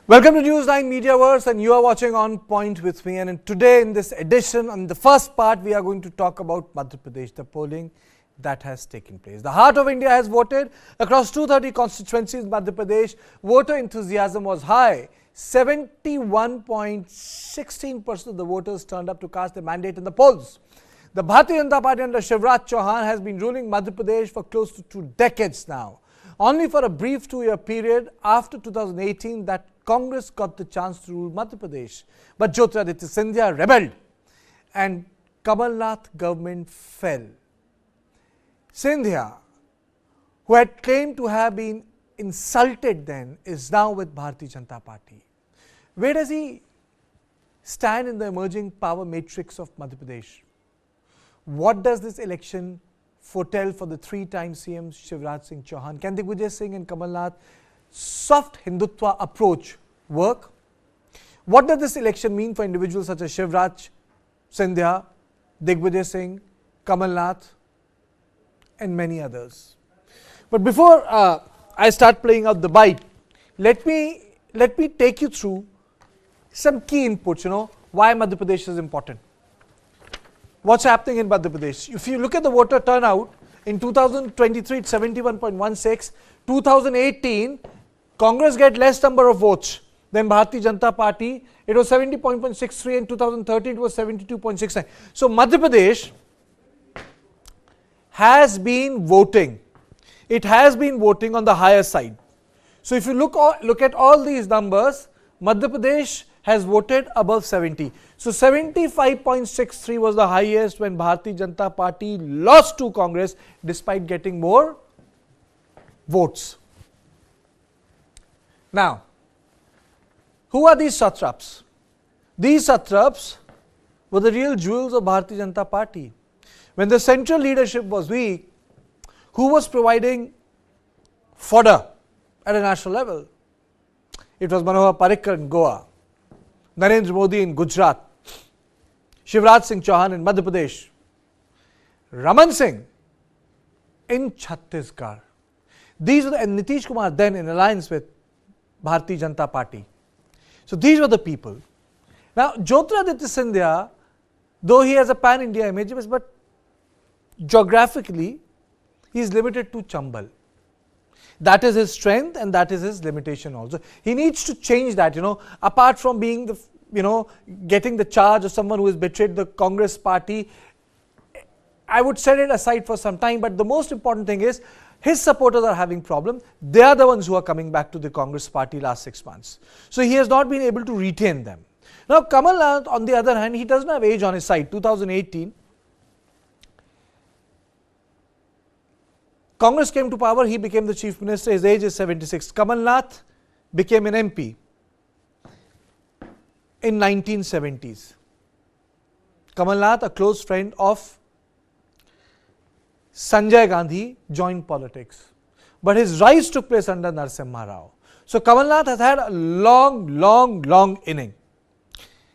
Welcome to News9 Mediaverse, and you are watching On Point with me. And today in this edition, on the first part, we are going to talk about Madhya Pradesh, the polling that has taken place. The heart of India has voted across 230 constituencies in Madhya Pradesh. Voter enthusiasm was high. 71.16% of the voters turned up to cast their mandate in the polls. The Bharatiya Janata Party under Shivraj-Scindia has been ruling Madhya Pradesh for close to 2 decades now. Only for a brief 2-year period after 2018 that Congress got the chance to rule Madhya Pradesh. But Jyotiraditya Scindia rebelled and Kamal Nath government fell. Scindia, who had claimed to have been insulted then, is now with Bharatiya Janata Party. Where does he stand in the emerging power matrix of Madhya Pradesh? What does this election foretell for the 3-time CMs Shivraj-Scindia? Can Digvijaya Singh and Kamal Nath soft Hindutva approach work? What does this election mean for individuals such as Shivraj-Scindia, Digvijaya Singh, Kamal Nath and many others? But before I start playing out the bite, let me take you through some key inputs, why Madhya Pradesh is important. What's happening in Madhya Pradesh? If you look at the voter turnout, in 2023 it's 71.16, 2018 Congress get less number of votes than Bharatiya Janata Party. It was 70.63, in 2013 it was 72.69. So Madhya Pradesh has been voting. It has been voting on the higher side. So if you look at all these numbers, Madhya Pradesh has voted above 70. So 75.63 was the highest when Bharatiya Janata Party lost to Congress despite getting more votes. Now, who are these satraps? These satraps were the real jewels of Bharatiya Janata Party. When the central leadership was weak, who was providing fodder at a national level? It was Manohar Parrikar in Goa, Narendra Modi in Gujarat, Shivraj Singh Chauhan in Madhya Pradesh, Raman Singh in Chhattisgarh. These were and Nitish Kumar then in alliance with Bharatiya Janata Party. So these were the people. Now Jyotiraditya Scindia, though he has a pan-India image, but geographically he is limited to Chambal. That is his strength and that is his limitation also. He needs to change that, apart from being the, getting the charge of someone who has betrayed the Congress party. I would set it aside for some time, but the most important thing is his supporters are having problem. They are the ones who are coming back to the Congress party last 6 months. So he has not been able to retain them. Now Kamal Nath, on the other hand, he doesn't have age on his side. 2018, Congress came to power, he became the chief minister, his age is 76. Kamal Nath became an MP in 1970s. Kamal Nath, a close friend of Sanjay Gandhi, joined politics. But his rise took place under Narasimha Rao. So Kamal Nath has had a long inning.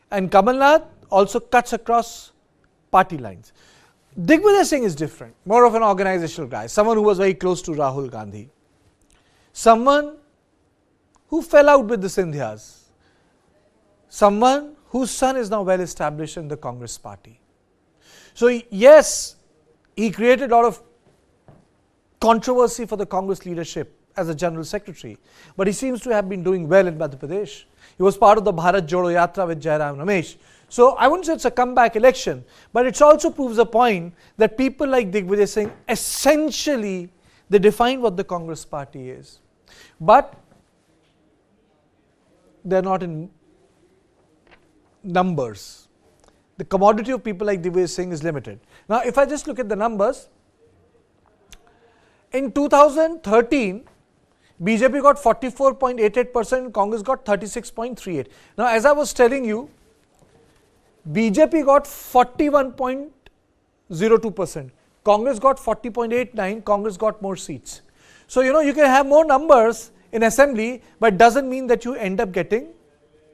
And Kamal Nath also cuts across party lines. Digvijaya Singh is different, more of an organizational guy, someone who was very close to Rahul Gandhi, someone who fell out with the Scindias, someone whose son is now well established in the Congress party. So yes, he created a lot of controversy for the Congress leadership as a general secretary, but he seems to have been doing well in Madhya Pradesh. He was part of the Bharat Jodo Yatra with Jairam Ramesh. So I wouldn't say it's a comeback election, but it also proves a point that people like Digvijaya Singh, essentially, they define what the Congress party is. But they're not in numbers. The commodity of people like Digvijaya Singh is limited. Now, if I just look at the numbers, in 2013, BJP got 44.88%, Congress got 36.38%. Now, as I was telling you, BJP got 41.02%, Congress got 40.89%, Congress got more seats. So, you can have more numbers in assembly, but doesn't mean that you end up getting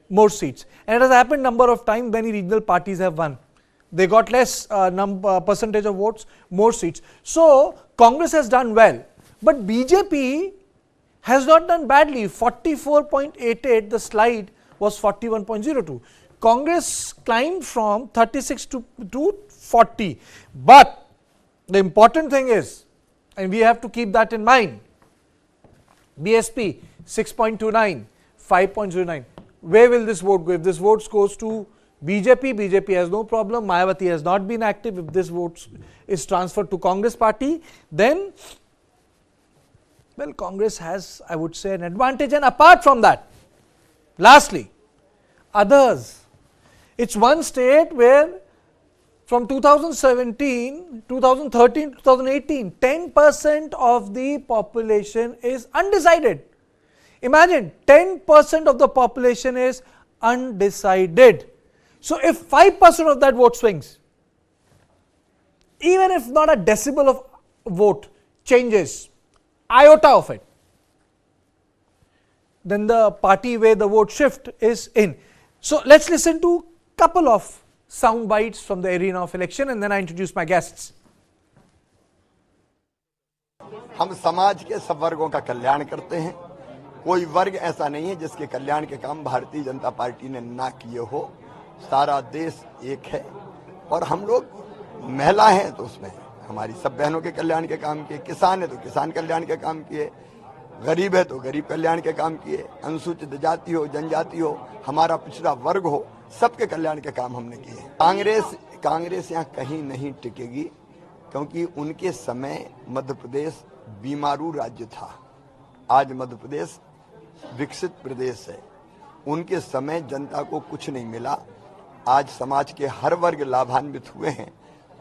more seats. And it has happened number of times many regional parties have won. They got less percentage of votes, more seats. So, Congress has done well, but BJP has not done badly. 44.88, the slide was 41.02. Congress climbed from 36 to 40. But the important thing is, and we have to keep that in mind, BSP 6.29, 5.09. Where will this vote go? If this vote goes to BJP, BJP has no problem. Mayawati has not been active. If this vote is transferred to Congress party, then, well, Congress has, I would say, an advantage. And apart from that, lastly, others. It's one state where from 2017, 2013, 2018, 10% of the population is undecided. Imagine, 10% of the population is undecided. So if 5% of that vote swings, even if not a decibel of vote changes, iota of it, then the party where the vote shift is in. So let's listen to a couple of sound bites from the arena of election, and then I introduce my guests. हम समाज के सब वर्गों का कल्याण करते हैं। कोई वर्ग ऐसा नहीं है जिसके कल्याण के काम भारतीय जनता पार्टी ने ना किए हो। सारा देश एक है और हम लोग महिला हैं तो उसमें हमारी सब बहनों के कल्याण के काम किए, किसान है तो किसान कल्याण के काम किए, गरीब है तो गरीब कल्याण के काम किए, अनुसूचित जाति हो, जनजाति हो, हमारा पिछड़ा वर्ग हो, सबके कल्याण के काम हमने किए। कांग्रेस यहाँ कहीं नहीं टिकेगी क्योंकि उनके समय मध्य प्रदेश बीमारू राज्य था। आज मध्य प्रदेश विकसित प्रदेश है। उनके समय जनता को कुछ नहीं मिला। आज समाज के हर वर्ग लाभान्वित हुए हैं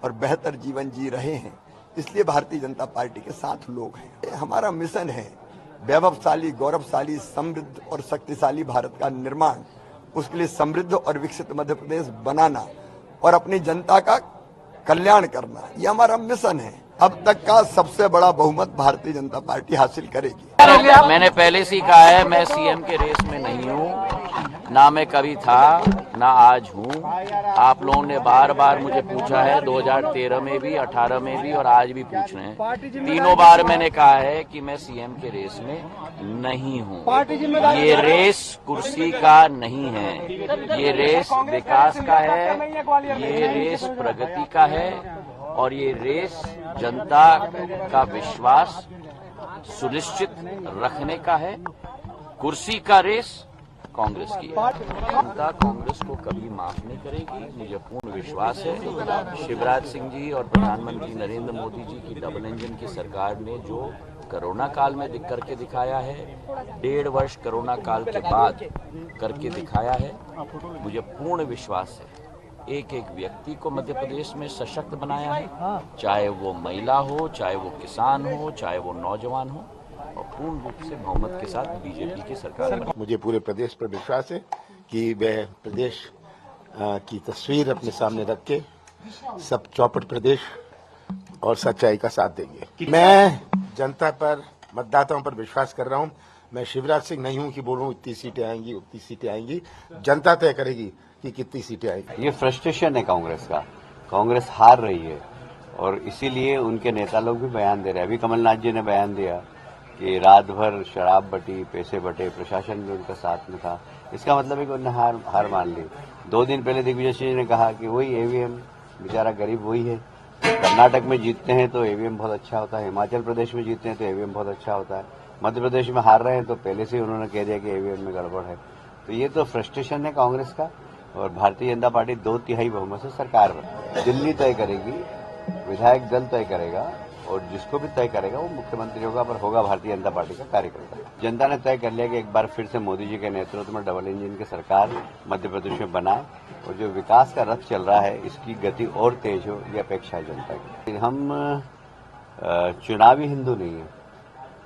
और बेहतर जीवन जी रहे हैं। इसलिए भारतीय जनता पार्टी के साथ लोग हैं। हमारा मिशन है वैभवशाली, गौरवशाली, समृद्ध और शक्तिशाली भारत का निर्माण। उसके लिए समृद्ध और विकसित मध्य प्रदेश बनाना और अपनी जनता का कल्याण करना, ये हमारा मिशन है। अब तक का सबसे बड़ा बहुमत भारतीय जनता पार्टी हासिल करेगी। मैंने पहले से ही कहा है, मैं सीएम के रेस में नहीं हूँ, ना मैं कभी था ना आज हूँ। आप लोगों ने बार बार मुझे पूछा है, 2013 में भी, 18 में भी और आज भी पूछ रहे हैं। तीनों बार मैंने कहा है कि मैं सीएम के रेस में नहीं हूँ। ये रेस कुर्सी का नहीं है, ये रेस विकास का है, ये रेस प्रगति का है और ये रेस जनता का विश्वास सुनिश्चित रखने का है। कुर्सी का रेस कांग्रेस की है। जनता कांग्रेस को कभी माफ नहीं करेगी, मुझे पूर्ण विश्वास है। शिवराज सिंह जी और प्रधानमंत्री नरेंद्र मोदी जी की डबल इंजन की सरकार ने जो कोरोना काल में करके दिखाया है, 1.5 वर्ष कोरोना काल के बाद करके दिखाया है, मुझे पूर्ण विश्वास है एक एक व्यक्ति को मध्य प्रदेश में सशक्त बनाया है, चाहे वो महिला हो, चाहे वो किसान हो, चाहे वो नौजवान हो, और पूर्ण रूप से बहुमत के साथ बीजेपी की सरकार। मुझे पूरे प्रदेश पर विश्वास है कि वह प्रदेश की तस्वीर अपने सामने रख के सब चौपट प्रदेश और सच्चाई का साथ देंगे। मैं जनता पर, मतदाताओं पर विश्वास कर रहा हूं। मैं शिवराज सिंह नहीं हूं कि बोलूं इतनी सीटें आएंगी, उतनी सीटें आएंगी। जनता तय करेगी कि कितनी सीटें आएंगी। ये फ्रस्ट्रेशन है कांग्रेस का। कांग्रेस हार रही है और इसीलिए उनके नेता लोग भी बयान दे रहे हैं। अभी कमल नाथ जी ने बयान दिया कि रात भर शराब बटी, पैसे बटे, प्रशासन भी उनका साथ में था। इसका मतलब है कि उन्होंने हार मान ली। 2 दिन पहले दिग्विजय सिंह ने कहा कि वही ईवीएम, बेचारा गरीब वही है। कर्नाटक में जीतते हैं तो ईवीएम बहुत अच्छा होता है, हिमाचल प्रदेश में जीतते हैं तो ईवीएम बहुत अच्छा होता है, मध्य प्रदेश में हार रहे हैं तो पहले से ही उन्होंने कह दिया कि ईवीएम में गड़बड़ है। तो ये तो फ्रस्ट्रेशन है कांग्रेस का। और भारतीय जनता पार्टी 2/3 बहुमत से सरकार में। दिल्ली तय करेगी, विधायक दल तय करेगा और जिसको भी तय करेगा वो मुख्यमंत्री होगा, पर होगा भारतीय जनता पार्टी का कार्यकर्ता। जनता ने तय कर लिया कि एक बार फिर से मोदी जी के नेतृत्व में डबल इंजन की सरकार मध्य प्रदेश में बनाए और जो विकास का रथ चल रहा है इसकी गति और तेज हो, ये अपेक्षा है जनता की। हम चुनावी हिंदू नहीं है।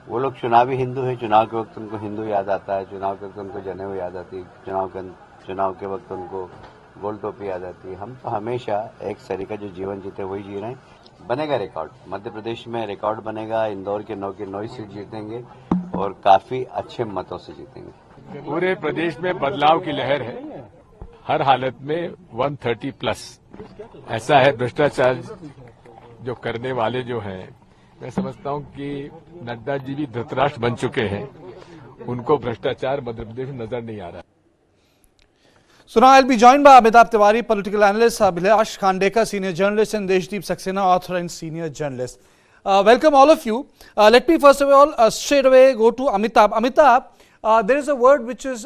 वो लोग चुनावी हिंदू है, चुनाव के वक्त उनको हिंदू याद आता है, चुनाव के वक्त उनको जनेऊ याद आती है, चुनाव के वक्त उनको गोल टोपी याद आती है। हम तो हमेशा एक तरीका जो जीवन जीते वही जी रहे हैं। बनेगा रिकॉर्ड, मध्य प्रदेश में रिकॉर्ड बनेगा। इंदौर के 9 सीट जीतेंगे और काफी अच्छे मतों से जीतेंगे। पूरे प्रदेश में बदलाव की लहर है, हर हालत में 130+। ऐसा है भ्रष्टाचार जो करने वाले जो हैं, मैं समझता हूं कि नड्डा जी भी धृतराष्ट्र बन चुके हैं। उनको भ्रष्टाचार मध्य प्रदेश में नजर नहीं आ रहा। So now I'll be joined by Amitabh Tiwari, political analyst, Abhilash Khandekar, senior journalist, and Deshdeep Saxena, author and senior journalist. Welcome all of you. Let me first of all straight away go to Amitabh. Amitabh, there is a word which is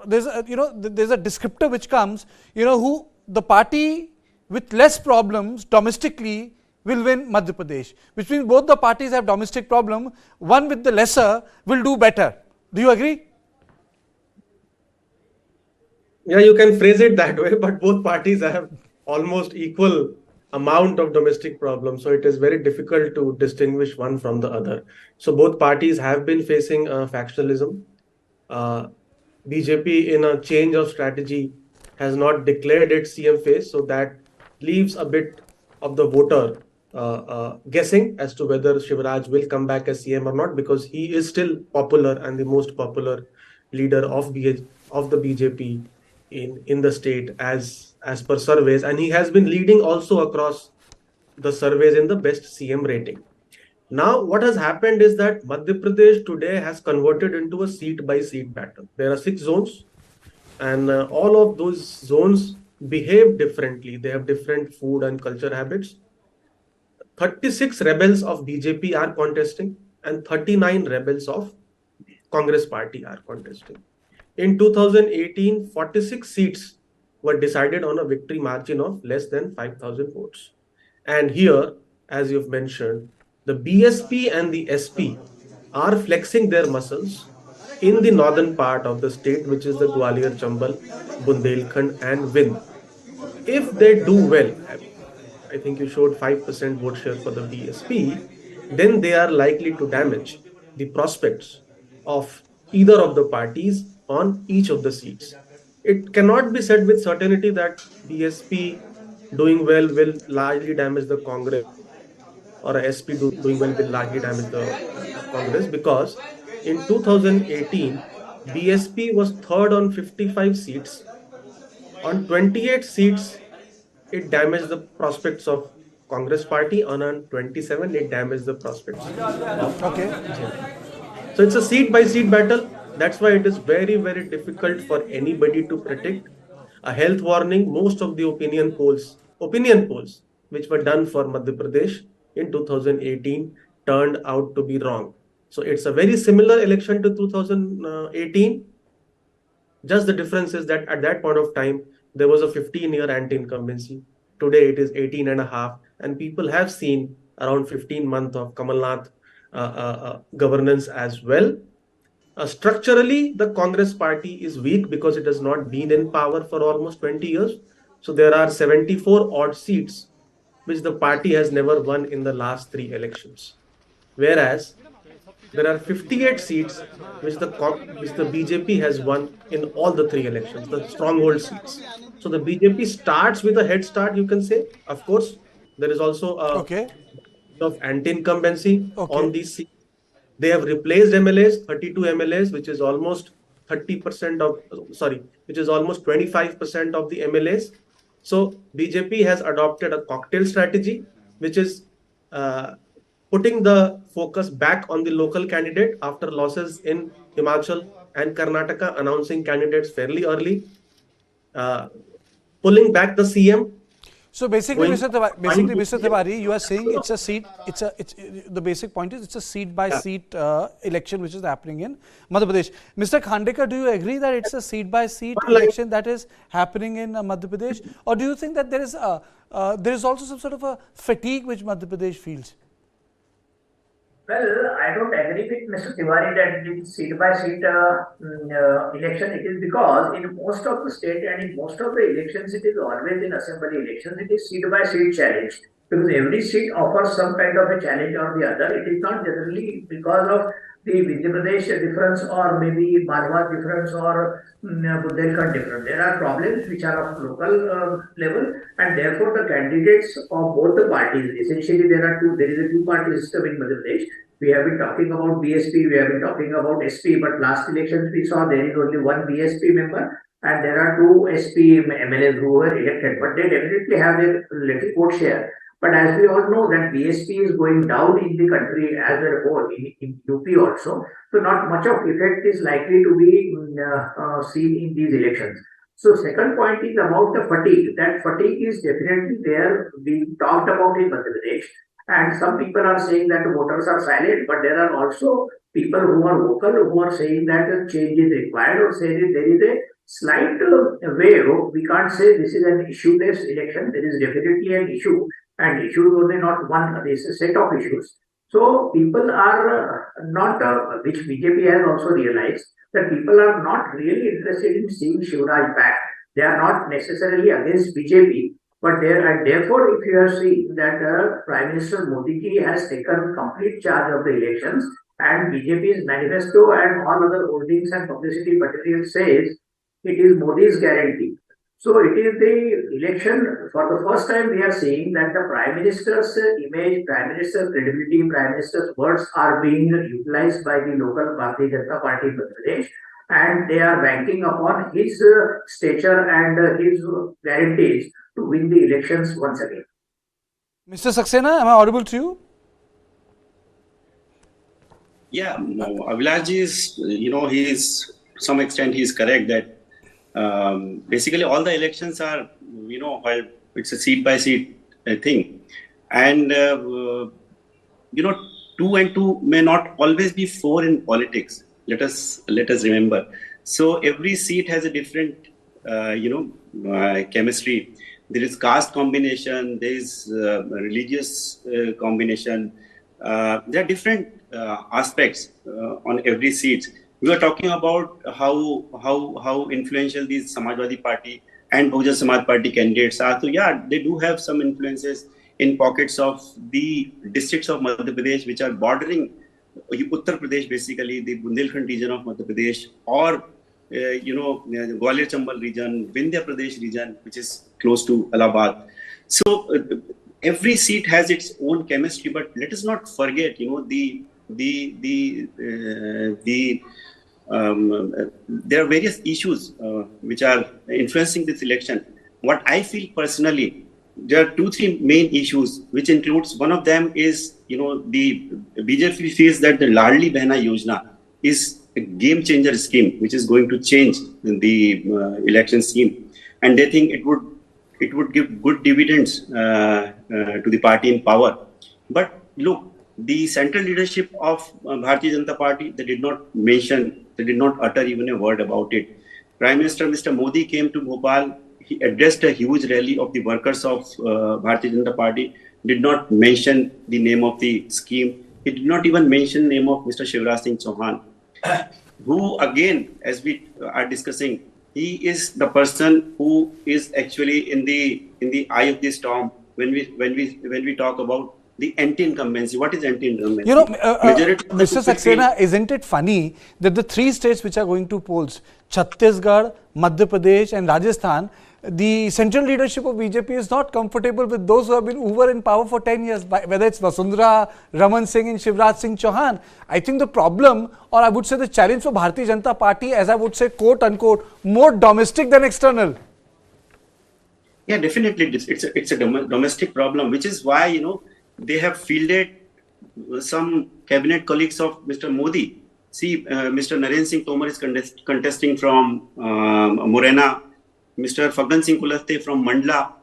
there's a descriptor which comes. Who the party with less problems domestically will win Madhya Pradesh, which means both the parties have domestic problem. One with the lesser will do better. Do you agree? Yeah, you can phrase it that way, but both parties have almost equal amount of domestic problems. So it is very difficult to distinguish one from the other. So both parties have been facing factionalism. BJP, in a change of strategy, has not declared its CM face. So that leaves a bit of the voter guessing as to whether Shivraj will come back as CM or not, because he is still popular and the most popular leader of the BJP in the state as per surveys, and he has been leading also across the surveys in the best CM rating. Now what has happened is that Madhya Pradesh today has converted into a seat by seat battle. There are 6 zones, and all of those zones behave differently. They have different food and culture habits. 36 rebels of BJP are contesting and 39 rebels of Congress party are contesting. In 2018, 46 seats were decided on a victory margin of less than 5,000 votes. And here, as you've mentioned, the BSP and the SP are flexing their muscles in the northern part of the state, which is the Gwalior, Chambal, Bundelkhand and Vind. If they do well, I think you showed 5% vote share for the BSP, then they are likely to damage the prospects of either of the parties on each of the seats. It cannot be said with certainty that BSP doing well will largely damage the Congress, or SP doing well will largely damage the Congress, because in 2018, BSP was third on 55 seats. On 28 seats, it damaged the prospects of Congress party. On 27, it damaged the prospects of BJP. So it's a seat by seat battle. That's why it is very, very difficult for anybody to predict. A health warning, most of the opinion polls, which were done for Madhya Pradesh in 2018 turned out to be wrong. So it's a very similar election to 2018. Just the difference is that at that point of time, there was a 15-year anti-incumbency. Today it is 18 and a half. And people have seen around 15 months of Kamal Nath governance as well. Structurally, the Congress party is weak because it has not been in power for almost 20 years. So there are 74 odd seats, which the party has never won in the last 3 elections. Whereas there are 58 seats which the BJP has won in all the 3 elections, the stronghold seats. So the BJP starts with a head start, you can say. Of course, there is also a of anti-incumbency on these seats. They have replaced MLAs, 32 MLAs, which is almost 30% of, which is almost 25% of the MLAs. So BJP has adopted a cocktail strategy, which is putting the focus back on the local candidate after losses in Himachal and Karnataka, announcing candidates fairly early, pulling back the CM. So basically, Mr. Tiwari, you are saying it's a seat. The basic point is it's a seat by seat election which is happening in Madhya Pradesh. Mr. Khandekar, do you agree that it's a seat by seat election that is happening in Madhya Pradesh, or do you think that there is also some sort of a fatigue which Madhya Pradesh feels? Well, I don't agree with Mr. Tiwari that it is seat by seat election. It is because in most of the state and in most of the elections, it is always in assembly elections, it is seat by seat challenge. Because every seat offers some kind of a challenge or the other. It is not generally because of the Madhya Pradesh difference or maybe Marwar difference or Bundelkhand difference. There are problems which are of local level, and therefore the candidates of both the parties, essentially there is a two-party system in Madhya Pradesh. We have been talking about BSP, we have been talking about SP, but last elections we saw there is only one BSP member and there are 2 SP MLAs who were elected, but they definitely have a little vote share. But as we all know that BSP is going down in the country as a whole, in UP also. So not much of effect is likely to be seen in these elections. So second point is about the fatigue. That fatigue is definitely there, being talked about in Madhya Pradesh. And some people are saying that voters are silent, but there are also people who are vocal who are saying that a change is required or saying that there is a slight wave. We can't say this is an issue-based election. There is definitely an issue, and issues only not one. There is a set of issues. So people are not, which BJP has also realized, that people are not really interested in seeing Shivraj back. They are not necessarily against BJP, but there, and therefore, if you are seeing that Prime Minister Modi ji has taken complete charge of the elections, and BJP's manifesto and all other holdings and publicity material says it is Modi's guarantee. So it is the election, for the first time we are seeing that the Prime Minister's image, Prime Minister's credibility, Prime Minister's words are being utilized by the local Bharatiya Janata Party in Madhya Pradesh, and they are banking upon his stature and his guarantees to win the elections once again. Mr. Saxena, am I audible to you? Yeah, no, Abhilash is, he is, to some extent, he is correct that basically all the elections are, while it's a seat by seat thing. And, 2 and 2 may not always be 4 in politics. Let us remember. So every seat has a different, chemistry. There is caste combination, there is religious combination. There are different aspects on every seat. We were talking about how influential these Samajwadi Party and Bahujan Samaj Party candidates are. So yeah, they do have some influences in pockets of the districts of Madhya Pradesh which are bordering Uttar Pradesh, basically the Bundelkhand region of Madhya Pradesh, or Gwalior Chambal region, Vindhya Pradesh region, which is close to Allahabad. So every seat has its own chemistry, but let us not forget, there are various issues which are influencing this election. What I feel personally, there are 2-3 main issues, which includes, one of them is, the BJP feels that the Ladli Behna Yojana is a game changer scheme, which is going to change the election scheme. And they think it would give good dividends to the party in power. But look, the central leadership of Bharatiya Janata Party, they did not utter even a word about it. Prime Minister Mr. Modi came to Bhopal. He addressed a huge rally of the workers of Bharatiya Janata Party, did not mention the name of the scheme. He did not even mention the name of Mr. Shivraj-Singh Chauhan, who again, as we are discussing, he is the person who is actually in the eye of the storm when we talk about the anti-incumbency. What is anti-incumbency? Mr. Saxena, isn't it funny that the 3 states which are going to polls, Chhattisgarh, Madhya Pradesh and Rajasthan, the central leadership of BJP is not comfortable with those who were in power for 10 years, whether it's Vasundhara, Raman Singh and Shivraj Singh Chauhan. I think the problem, or I would say the challenge for Bharatiya Janata Party, as I would say, quote unquote, more domestic than external. Yeah, definitely. It's a domestic problem, which is why, they have fielded some cabinet colleagues of Mr. Modi. See, Mr. Narendra Singh Tomar is contesting from Morena. Mr. Fagan Singh Kulaste from Mandla.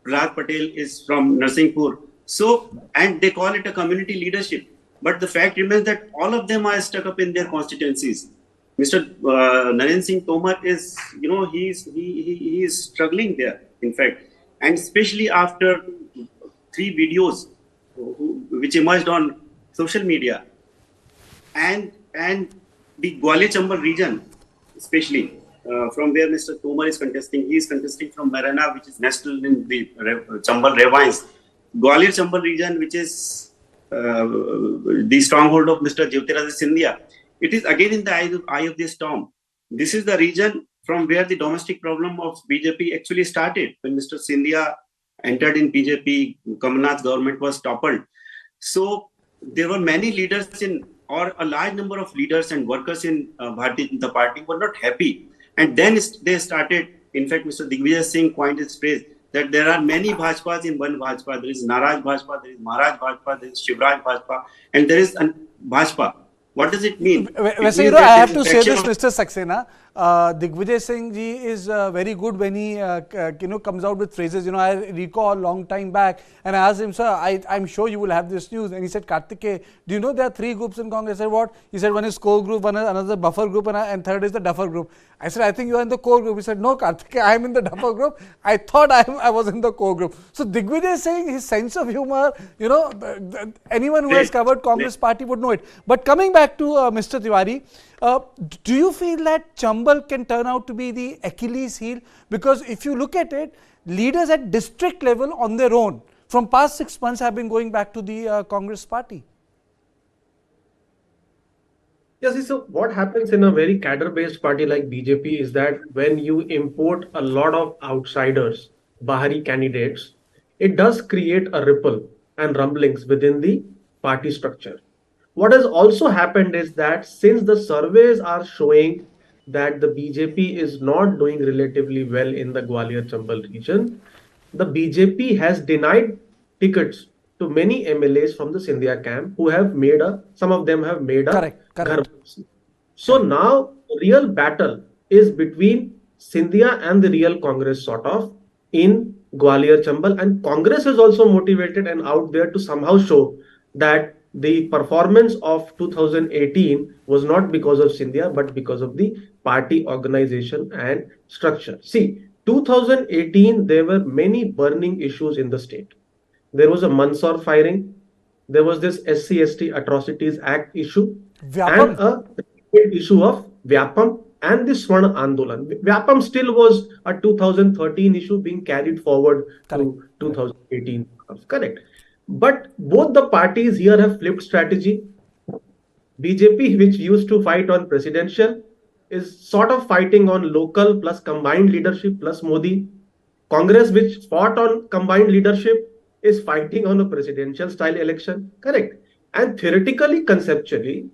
Prahlad Patel is from Narsinghpur. So, and they call it a community leadership. But the fact remains that all of them are stuck up in their constituencies. Mr. Narendra Singh Tomar is, he is struggling there, in fact. And especially after 3 videos which emerged on social media, and the Gwalior Chambal region, especially from where Mr. Tomar is contesting, he is contesting from Marana, which is nestled in the Chambal ravines. Gwalior Chambal region, which is the stronghold of Mr. Shivraj-Scindia, it is again in the eye of the storm. This is the region from where the domestic problem of BJP actually started. When Mr. Scindia entered in BJP, Kamal Nath government was toppled. So there were many leaders or a large number of leaders and workers in Bharatiya Janata Party were not happy. And then they started, in fact, Mr. Digvijaya Singh coined his phrase, that there are many Bhajapas in one Bhajpa. There is Naraj Bhajpa, there is Maharaj Bhajpa, there is Shivraj Bhajpa, and there is an Bhajpa. What does it mean? Wese, you know, I have to say this, Mr. Saxena. Digvijay Singh ji is very good when he comes out with phrases. You know, I recall a long time back, and I asked him, sir, I'm sure you will have this news. And he said, Kartikeya, do you know there are 3 groups in Congress? I said, what? He said, one is core group, one is another buffer group, and third is the duffer group. I said, I think you are in the core group. He said, no, Kartikeya, I am in the duffer group. I thought I was in the core group. So Digvijay Singh, his sense of humor, you know, anyone who has covered Congress party would know it. But coming back to Mr. Tiwari, do you feel that Chambal can turn out to be the Achilles heel? Because if you look at it, leaders at district level on their own from past 6 months have been going back to the Congress party. Yes, so what happens in a very cadre-based party like BJP is that when you import a lot of outsiders, Bahari candidates, it does create a ripple and rumblings within the party structure. What has also happened is that since the surveys are showing that the BJP is not doing relatively well in the Gwalior-Chambal region, the BJP has denied tickets to many MLAs from the Scindia camp who have made some of them have made Correct. So now real battle is between Scindia and the real Congress sort of in Gwalior Chambal, and Congress is also motivated and out there to somehow show that the performance of 2018 was not because of Scindia but because of the party organization and structure. See, 2018 there were many burning issues in the state. There was a Mansoor firing, there was this SC/ST Atrocities Act issue, and a issue of Vyapam and the Swarna Andolan. Vyapam still was a 2013 issue being carried forward to 2018. Correct. But both the parties here have flipped strategy. BJP, which used to fight on presidential, is sort of fighting on local plus combined leadership plus Modi. Congress, which fought on combined leadership, is fighting on a presidential style election. Correct. And theoretically, conceptually,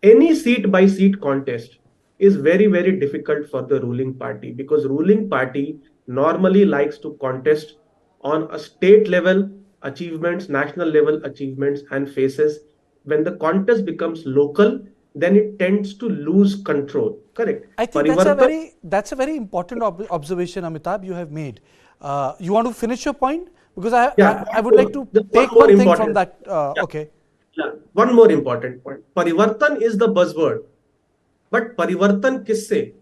any seat by seat contest is very, very difficult for the ruling party, because ruling party normally likes to contest on a state level achievements, national level achievements, and faces. When the contest becomes local, then it tends to lose control. Correct. I think that's a very important observation, Amitabh, you have made. You want to finish your point? Because I would like to take one thing from that. Okay. Yeah. One more important point. Parivartan is the buzzword. But Parivartan kisse?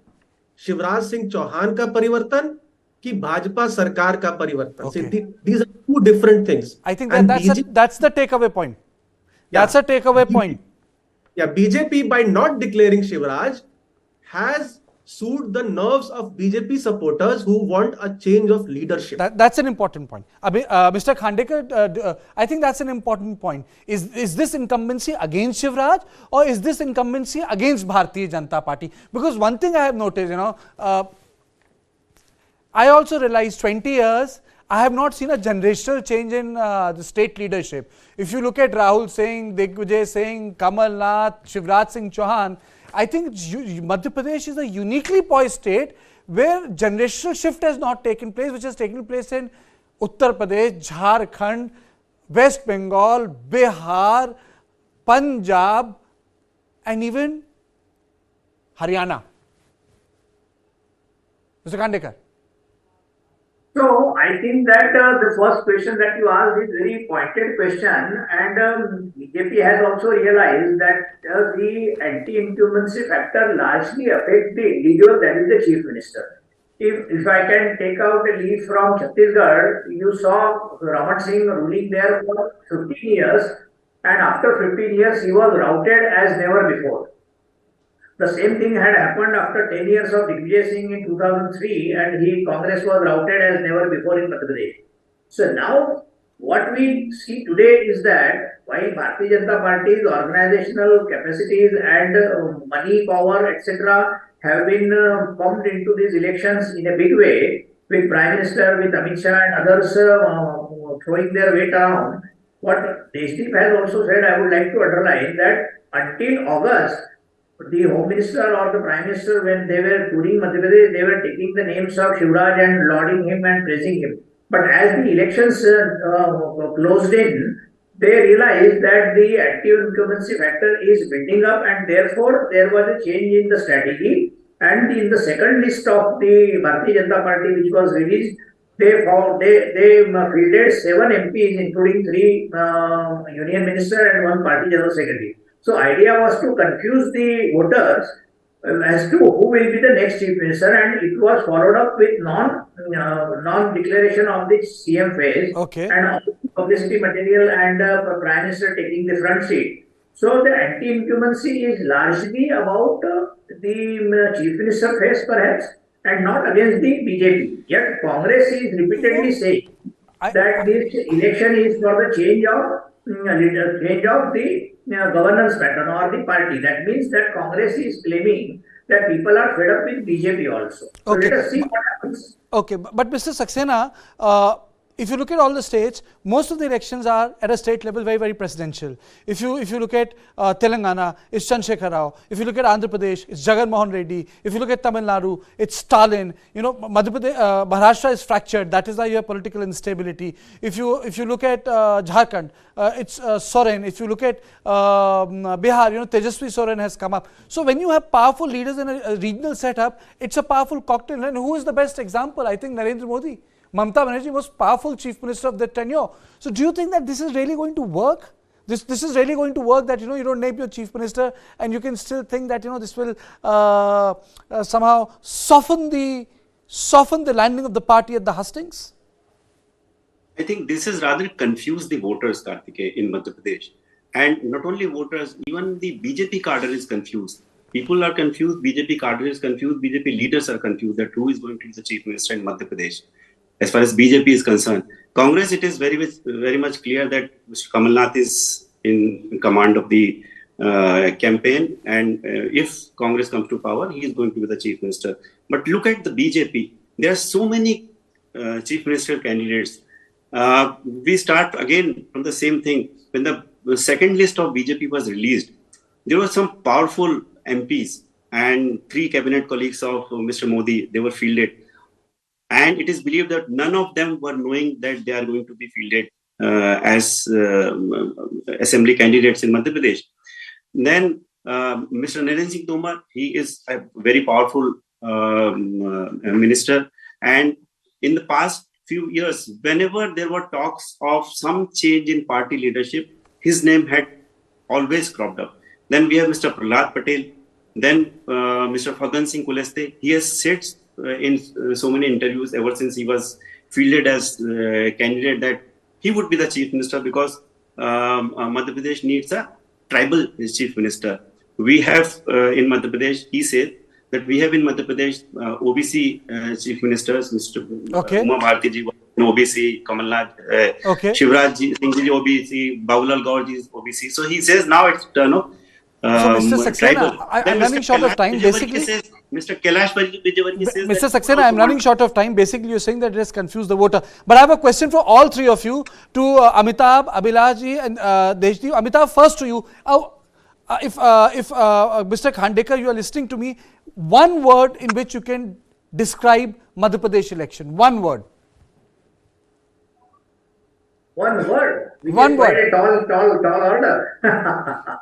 Shivraj Singh Chauhan ka Parivartan ki Bhajpa Sarkar ka Parivartan? Okay. See, these are two different things. I think that's the takeaway point. That's a takeaway point. Yeah, BJP by not declaring Shivraj has soothed the nerves of BJP supporters who want a change of leadership. That's an important point. Mr. Khandekar, I think that's an important point. Is this incumbency against Shivraj, or is this incumbency against Bharatiya Janata Party? Because one thing I have noticed, I also realized 20 years, I have not seen a generational change in the state leadership. If you look at Rahul Singh, Digvijay Singh, Kamal Nath, Shivraj Singh Chauhan, I think Madhya Pradesh is a uniquely poised state where generational shift has not taken place, which has taken place in Uttar Pradesh, Jharkhand, West Bengal, Bihar, Punjab, and even Haryana. Mr. Khandekar. So I think that the first question that you asked is a very pointed question, and BJP has also realized that the anti-incumbency factor largely affects the individual, that is the chief minister. If I can take out a lead from Chhattisgarh, you saw Raman Singh ruling there for 15 years, and after 15 years he was routed as never before. The same thing had happened after 10 years of Digvijay Singh in 2003, and Congress was routed as never before in Madhya Pradesh. So now what we see today is that while Bharatiya Janata Party's organizational capacities and money, power, etc. have been pumped into these elections in a big way, with Prime Minister, with Amit Shah and others throwing their weight around, what Deshdeep has also said, I would like to underline that until August, the Home Minister or the Prime Minister, when they were touring Madhya Pradesh, they were taking the names of Shivraj and lauding him and praising him. But as the elections closed in, they realized that the anti-incumbency factor is building up, and therefore there was a change in the strategy. And in the second list of the Bharatiya Janata Party, which was released, they fielded 7 MPs, including 3 union minister and 1 party general secretary. So idea was to confuse the voters as to who will be the next chief minister, and it was followed up with non-declaration of the CM phase, Okay. and publicity material, and prime minister taking the front seat. So the anti-incumbency is largely about the chief minister phase, perhaps, and not against the BJP. Yet Congress is repeatedly saying that this election is for the change of the governance pattern or the party. That means that Congress is claiming that people are fed up with BJP also. So Okay. let us see what happens. Okay, but Mr. Saxena, if you look at all the states, most of the elections are at a state level very, very presidential. If you look at Telangana, it's Chandrasekhar Rao. If you look at Andhra Pradesh, it's Jagan Mohan Reddy. If you look at Tamil Nadu, it's Stalin. You know, Madhya Pradesh, Maharashtra is fractured. That is why you have political instability. If you look at Jharkhand, it's Soren. If you look at Bihar, you know, Tejaswi Soren has come up. So when you have powerful leaders in a regional setup, it's a powerful cocktail. And who is the best example? I think Narendra Modi. Mamata Banerjee was powerful chief minister of that tenure. So do you think that this is really going to work? This is really going to work, that, you know, you don't name your chief minister and you can still think that, you know, this will somehow soften the landing of the party at the hustings? I think this has rather confused the voters, Kartikeya, in Madhya Pradesh. And not only voters, even the BJP cadre is confused. People are confused, BJP cadre is confused, BJP leaders are confused that who is going to be the chief minister in Madhya Pradesh. As far as BJP is concerned, Congress, it is very much clear that Mr. Kamal Nath is in command of the campaign, and if Congress comes to power, he is going to be the chief minister. But look at the BJP. There are so many chief minister candidates. We start again from the same thing. When the second list of BJP was released, there were some powerful MPs and 3 cabinet colleagues of Mr. Modi. They were fielded. And it is believed that none of them were knowing that they are going to be fielded as assembly candidates in Madhya Pradesh. Then Mr. Narendra Singh Tomar, he is a very powerful minister. And in the past few years, whenever there were talks of some change in party leadership, his name had always cropped up. Then we have Mr. Prahlad Patel. Then Mr. Fagan Singh Kuleste. He has said in so many interviews ever since he was fielded as candidate that he would be the chief minister because Madhya Pradesh needs a tribal chief minister. We have in Madhya Pradesh, he said that we have in Madhya Pradesh OBC chief ministers, Mr. Uma Bharti ji OBC, Kamal Nath, Shivraj-Scindia OBC, Babulal Gaur ji is OBC. So he says now it's turn of so Mr. Saxena, I'm running short of time. Basically, Mr. Kailash Vijayvargiya says Mr. Saxena, I'm running short of time. Basically, you're saying that it has confused the voter. But I have a question for all 3 of you, to Amitabh, Abhilash ji and Deshji. Amitabh, first to you. If Mr. Khandekar, you are listening to me, one word in which you can describe Madhya Pradesh election. One word. One word. One word. A tall order.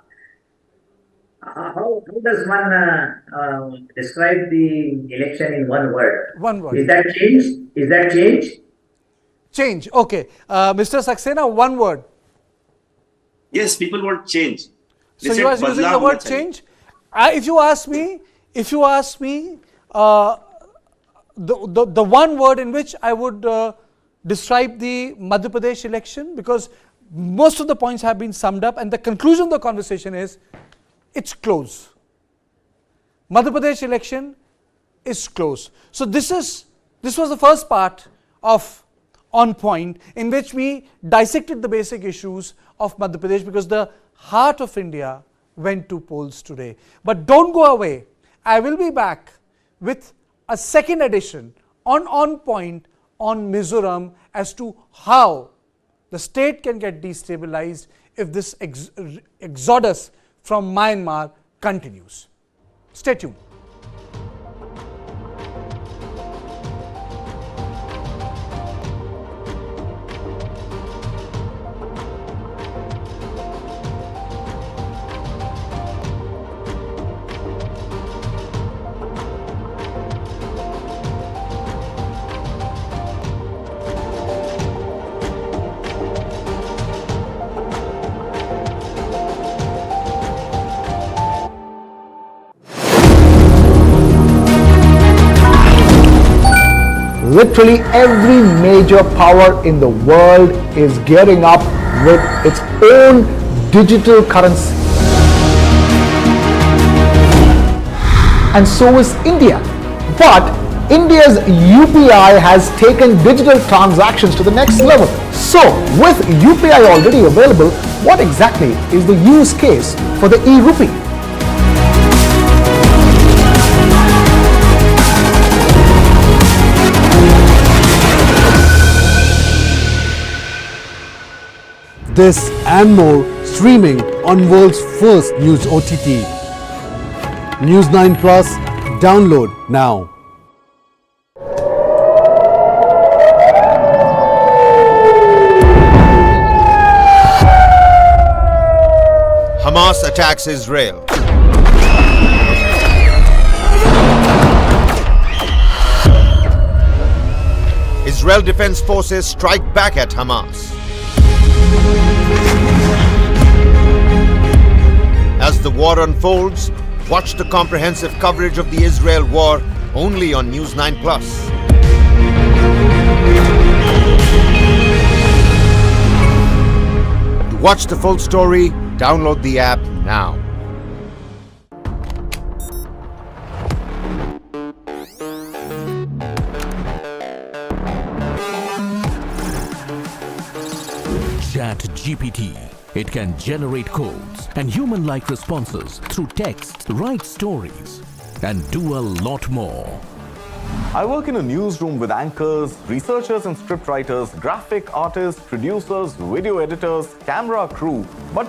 How does one describe the election in one word? One word. Is that change? Is that change? Change. Okay. Mr. Saxena, one word. Yes, people want change. So you are using the word change? If you ask me, the one word in which I would describe the Madhya Pradesh election, because most of the points have been summed up and the conclusion of the conversation is, it's close. Madhya Pradesh election is close. So this was the first part of On Point, in which we dissected the basic issues of Madhya Pradesh, because the heart of India went to polls today. But don't go away. I will be back with a second edition on Point on Mizoram as to how the state can get destabilized if this exodus from Myanmar continues. Stay tuned. Literally every major power in the world is gearing up with its own digital currency. And so is India. But India's UPI has taken digital transactions to the next level. So, with UPI already available, what exactly is the use case for the e-rupee? This and more streaming on world's first news OTT. News9 Plus, download now. Hamas attacks Israel. Israel Defense Forces strike back at Hamas. As the war unfolds, watch the comprehensive coverage of the Israel war only on News9 Plus. To watch the full story, download the app now. ChatGPT. It can generate codes and human-like responses through text, write stories, and do a lot more. I work in a newsroom with anchors, researchers and scriptwriters, graphic artists, producers, video editors, camera crew. But